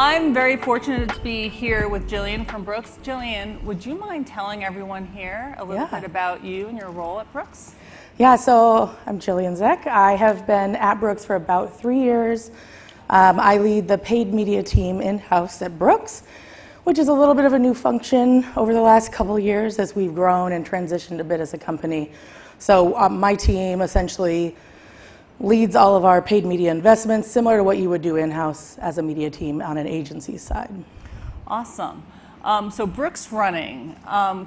I'm very fortunate to be here with Jillian from Brooks. Jillian, would you mind telling everyone here a little bit about you and your role at Brooks? Yeah, so I'm Jillian Zeck. I have been at Brooks for about 3 years. I lead the paid media team in-house at Brooks, which is a little bit of a new function over the last couple of years as we've grown and transitioned a bit as a company. So my team essentially leads all of our paid media investments, similar to what you would do in-house as a media team on an agency side. Awesome. So Brooks Running,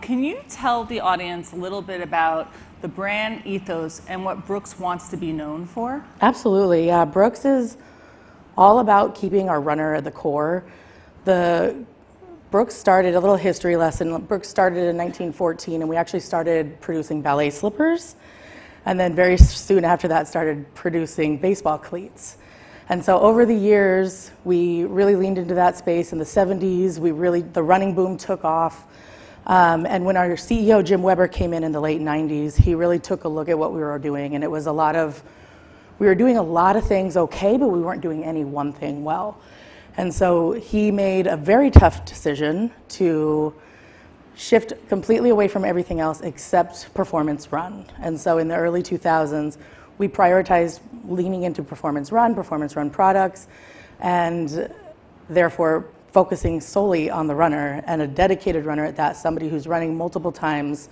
can you tell the audience a little bit about the brand ethos and what Brooks wants to be known for? Absolutely, yeah. Brooks is all about keeping our runner at the core. Brooks started, a little history lesson, Brooks started in 1914 and we actually started producing ballet slippers. And then very soon after that started producing baseball cleats. And so over the years, we really leaned into that space. In the 70s, the running boom took off. And when our CEO, Jim Weber, came in the late 90s, he really took a look at what we were doing. And it was we were doing a lot of things okay, but we weren't doing any one thing well. And so he made a very tough decision to shift completely away from everything else except performance run. And so in the early 2000s, we prioritized leaning into performance run products, and therefore focusing solely on the runner, and a dedicated runner at that, somebody who's running multiple times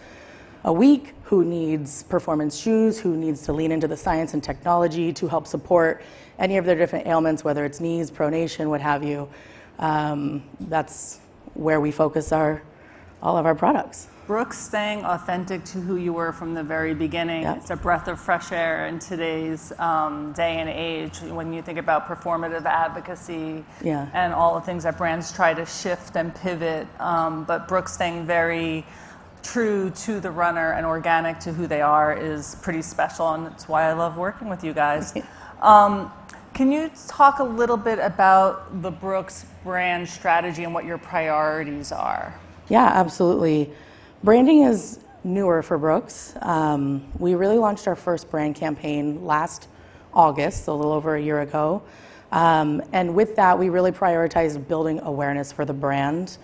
a week, who needs performance shoes, who needs to lean into the science and technology to help support any of their different ailments, whether it's knees, pronation, what have you. That's where we focus all of our products. Brooks staying authentic to who you were from the very beginning. Yep. It's a breath of fresh air in today's day and age when you think about performative advocacy and all the things that brands try to shift and pivot. But Brooks staying very true to the runner and organic to who they are is pretty special, and that's why I love working with you guys. Can you talk a little bit about the Brooks brand strategy and what your priorities are? Yeah, absolutely. Branding is newer for Brooks. We really launched our first brand campaign last August, so a little over a year ago. And with that, we really prioritized building awareness for the brand.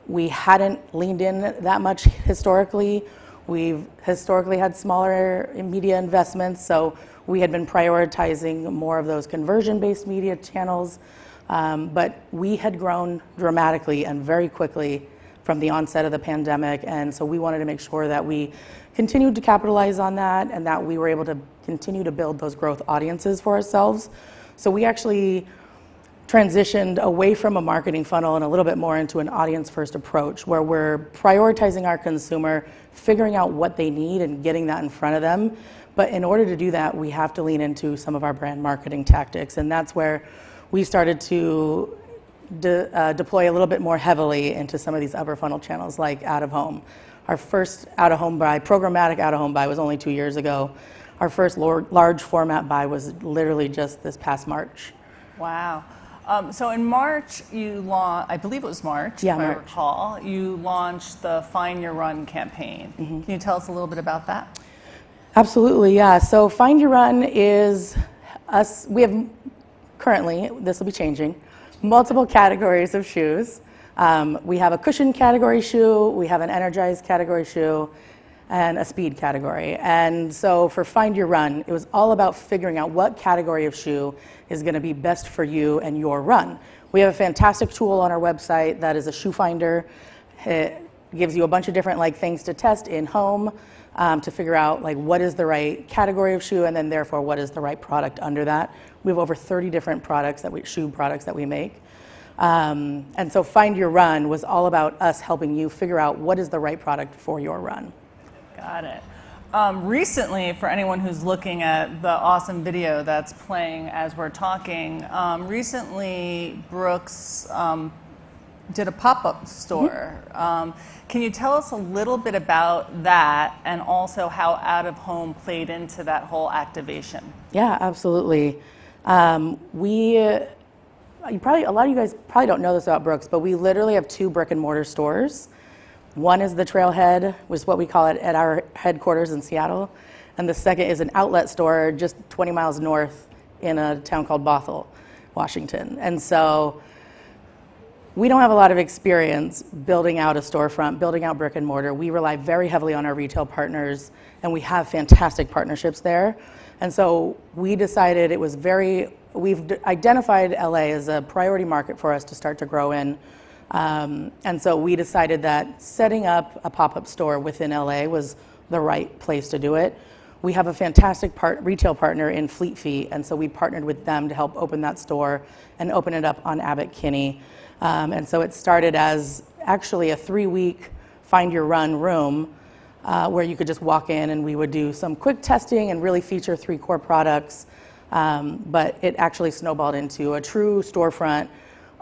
We hadn't leaned in that much historically. We've historically had smaller media investments, so we had been prioritizing more of those conversion-based media channels. But we had grown dramatically and very quickly from the onset of the pandemic, and so we wanted to make sure that we continued to capitalize on that and that we were able to continue to build those growth audiences for ourselves. So we actually transitioned away from a marketing funnel and a little bit more into an audience-first approach, where we're prioritizing our consumer, figuring out what they need and getting that in front of them. But in order to do that, we have to lean into some of our brand marketing tactics, and that's where we started to deploy a little bit more heavily into some of these upper funnel channels like out of home. Our first out of home buy, programmatic out of home buy, was only 2 years ago. Our first large format buy was literally just this past March. Wow. So in March, I believe it was March, if I recall, you launched the Find Your Run campaign. Mm-hmm. Can you tell us a little bit about that? Absolutely, yeah. So Find Your Run is us. We have currently, this will be changing, multiple categories of shoes. We have a cushion category shoe, we have an energized category shoe, and a speed category. And so for Find Your Run, it was all about figuring out what category of shoe is going to be best for you and your run. We have a fantastic tool on our website that is a shoe finder. It gives you a bunch of different things to test in home to figure out what is the right category of shoe, and then therefore what is the right product under that. We have over 30 different shoe products that we make. And so Find Your Run was all about us helping you figure out what is the right product for your run. Got it. Recently, for anyone who's looking at the awesome video that's playing as we're talking, recently Brooks did a pop-up store. Mm-hmm. Can you tell us a little bit about that and also how out of home played into that whole activation? Yeah, absolutely. A lot of you guys probably don't know this about Brooks, but we literally have 2 brick and mortar stores. One is the Trailhead, which is what we call it at our headquarters in Seattle. And the second is an outlet store just 20 miles north in a town called Bothell. Washington. And so we don't have a lot of experience building out a storefront, building out brick and mortar. We rely very heavily on our retail partners, and we have fantastic partnerships there. And so we decided we've identified LA as a priority market for us to start to grow in. And so we decided that setting up a pop-up store within LA was the right place to do it. We have a fantastic retail partner in Fleet Feet, and so we partnered with them to help open that store and open it up on Abbot Kinney. And so it started as actually a 3-week Find Your Run room where you could just walk in and we would do some quick testing and really feature 3 core products. But it actually snowballed into a true storefront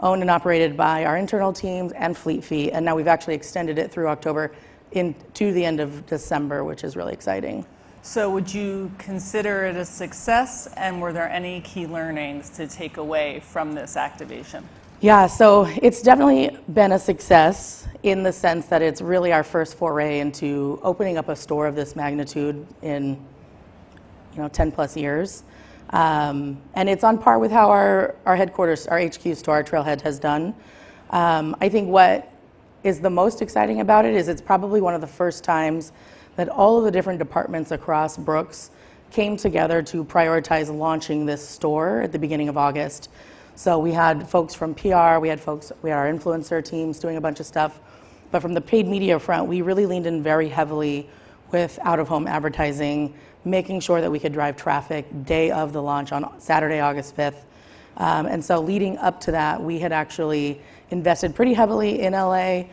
owned and operated by our internal teams and Fleet Feet. And now we've actually extended it through October to the end of December, which is really exciting. So would you consider it a success, and were there any key learnings to take away from this activation? Yeah, so it's definitely been a success in the sense that it's really our first foray into opening up a store of this magnitude in 10 plus years. And it's on par with how our headquarters, our HQ store, our Trailhead has done. I think what is the most exciting about it is it's probably one of the first times that all of the different departments across Brooks came together to prioritize launching this store at the beginning of August. So we had folks from PR, we had our influencer teams doing a bunch of stuff. But from the paid media front, we really leaned in very heavily with out-of-home advertising, making sure that we could drive traffic day of the launch on Saturday, August 5th. And so leading up to that, we had actually invested pretty heavily in LA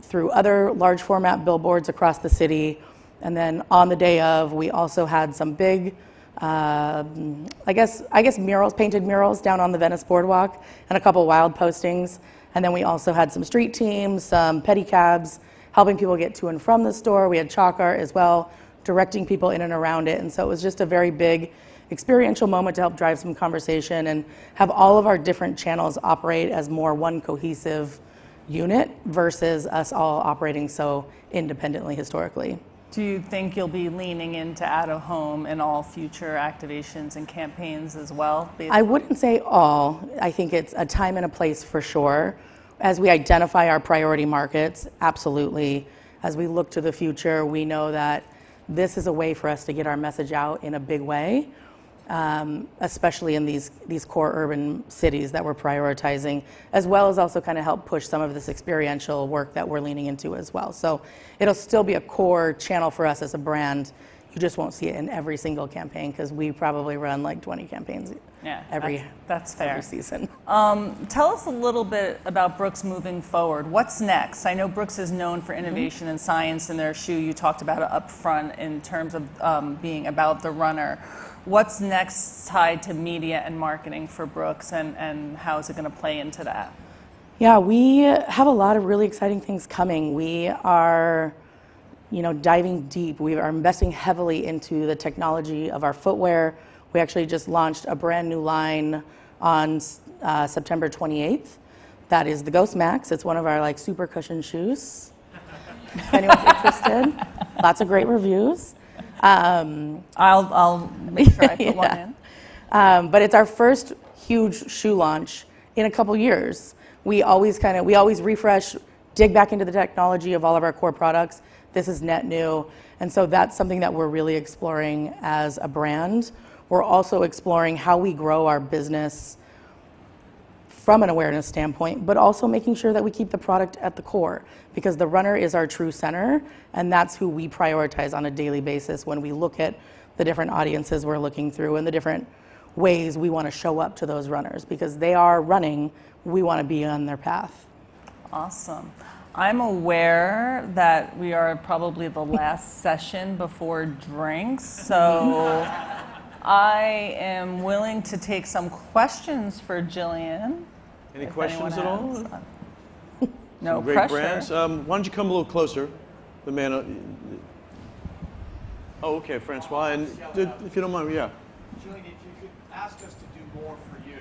through other large format billboards across the city. And then on the day of, we also had some big, I guess murals, painted murals down on the Venice Boardwalk, and a couple wild postings. And then we also had some street teams, some pedicabs, helping people get to and from the store. We had chalk art as well, directing people in and around it. And so it was just a very big experiential moment to help drive some conversation and have all of our different channels operate as more one cohesive unit versus us all operating so independently historically. Do you think you'll be leaning into out-of-home in all future activations and campaigns as well? I wouldn't say all. I think it's a time and a place for sure. As we identify our priority markets, absolutely. As we look to the future, we know that this is a way for us to get our message out in a big way, especially in these core urban cities that we're prioritizing, as well as also kind of help push some of this experiential work that we're leaning into as well. So it'll still be a core channel for us as a brand. You just won't see it in every single campaign because we probably run like 20 campaigns that's fair. every season. Tell us a little bit about Brooks moving forward. What's next? I know Brooks is known for innovation and science in their shoe. You talked about it up front in terms of being about the runner. What's next tied to media and marketing for Brooks, and how is it going to play into that? Yeah, we have a lot of really exciting things coming. We are diving deep. We are investing heavily into the technology of our footwear. We actually just launched a brand new line on September 28th. That is the Ghost Max. It's one of our super cushion shoes. If anyone's interested, lots of great reviews. I'll make sure I put one in. But it's our first huge shoe launch in a couple years. We always refresh, dig back into the technology of all of our core products. This is net new. And so that's something that we're really exploring as a brand. We're also exploring how we grow our business from an awareness standpoint, but also making sure that we keep the product at the core, because the runner is our true center, and that's who we prioritize on a daily basis when we look at the different audiences we're looking through and the different ways we want to show up to those runners, because they are running, we want to be on their path. Awesome. I'm aware that we are probably the last session before drinks, so I am willing to take some questions for Jillian. Any questions at all? No great pressure. Brands. Why don't you come a little closer? The man. Oh, okay, Francois. And if you don't mind, yeah. Jillian, if you could ask us to do more for you.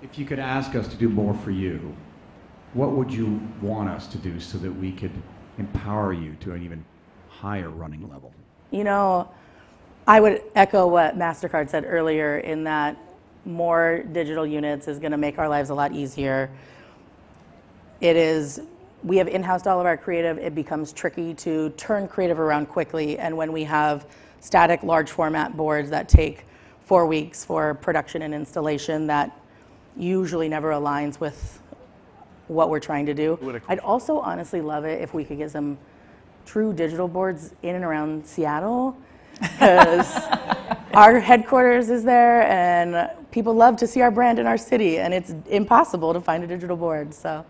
If you could ask us to do more for you, what would you want us to do so that we could empower you to an even higher running level? I would echo what MasterCard said earlier in that more digital units is going to make our lives a lot easier. We have in-housed all of our creative. It becomes tricky to turn creative around quickly. And when we have static large format boards that take 4 weeks for production and installation, that usually never aligns with what we're trying to do. I'd also honestly love it if we could get some true digital boards in and around Seattle, because our headquarters is there and people love to see our brand in our city, and it's impossible to find a digital board. So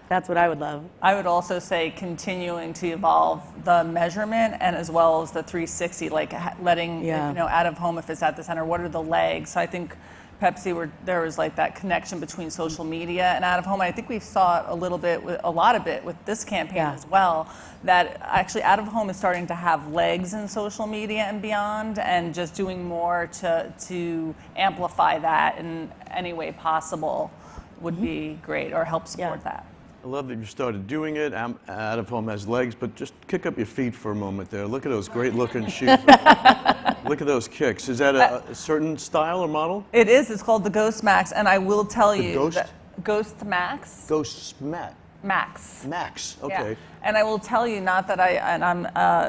that's what I would love. I would also say continuing to evolve the measurement and as well as the 360, like letting, out of home, if it's at the center, what are the legs? So I think Pepsi, there was like that connection between social media and out of home. I think we saw a lot of it with this campaign as well, that actually out of home is starting to have legs in social media and beyond, and just doing more to amplify that in any way possible would be great, or help support that. I love that you started doing it. Out of home has legs, but just kick up your feet for a moment there. Look at those great looking shoes. Look at those kicks. Is that a certain style or model? It is. It's called the Ghost Max, and I will tell you Ghost? that Ghost Max. Ghost Max. Max. Okay. Yeah. And I will tell you, not that I'm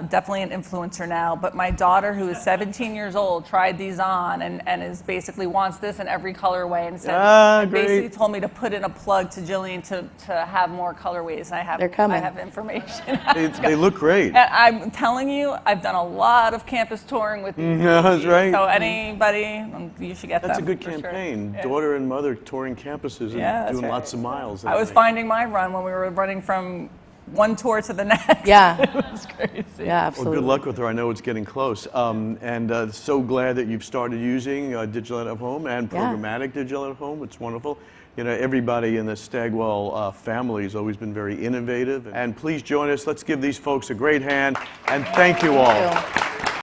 definitely an influencer now, but my daughter, who is 17 years old, tried these on and is basically wants this in every colorway, and basically told me to put in a plug to Jillian to have more colorways. And They're coming. I have information. They look great. And I'm telling you, I've done a lot of campus touring with these. That's right. So anybody, you should get them. That's a good campaign. Sure. Daughter and mother touring campuses and doing lots of miles. I was finding my run when we were running from one tour to the next. Yeah. It was crazy. Yeah, absolutely. Well, good luck with her. I know it's getting close. And so glad that you've started using digital out of home and programmatic digital out of home. It's wonderful. Everybody in the Stagwell family has always been very innovative. And please join us. Let's give these folks a great hand. And thank you all. Thank you.